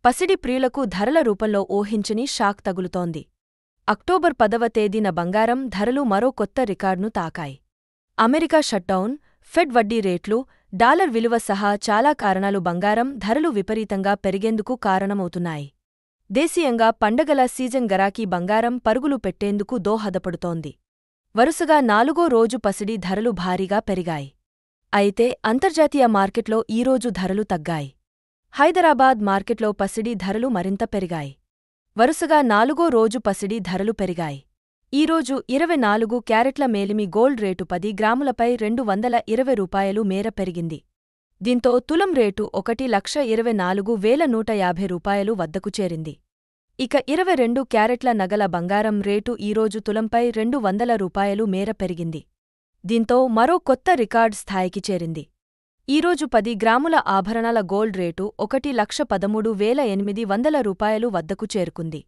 పసిడి ప్రియులకు ధరల రూపంలో ఊహించని షాక్ తగులుతోంది. అక్టోబర్ 10వ తేదీన బంగారం ధరలు మరో కొత్త రికార్డును తాకాయి. అమెరికా షట్డౌన్, ఫెడ్ వడ్డీ రేట్లు, డాలర్ విలువ సహా చాలా కారణాలు బంగారం ధరలు విపరీతంగా పెరిగేందుకు కారణమవుతున్నాయి. దేశీయంగా పండగల సీజన్ గరాకీ బంగారం పరుగులు పెట్టేందుకు దోహదపడుతోంది. వరుసగా 4వ రోజు పసిడి ధరలు భారీగా పెరిగాయి. అయితే అంతర్జాతీయ మార్కెట్లో ఈరోజు ధరలు తగ్గాయి. హైదరాబాద్ మార్కెట్లో పసిడి ధరలు మరింత పెరిగాయి. వరుసగా 4వ రోజు పసిడి ధరలు పెరిగాయి. ఈరోజు 24 క్యారెట్ల మేలిమి గోల్డ్ రేటు 10 గ్రాములపై రూ. 220 మేర పెరిగింది. దీంతో తులం రేటు రూ. 1,24,150 వద్దకు చేరింది. ఇక 22 క్యారెట్ల నగల బంగారం రేటు ఈరోజు తులంపై రూ. 200 మేర పెరిగింది. దీంతో మరో కొత్త రికార్డ్ స్థాయికి చేరింది. ఈరోజు 10 గ్రాముల ఆభరణాల గోల్డ్ రేటు రూ. 1,13,800 వద్దకు చేరుకుంది.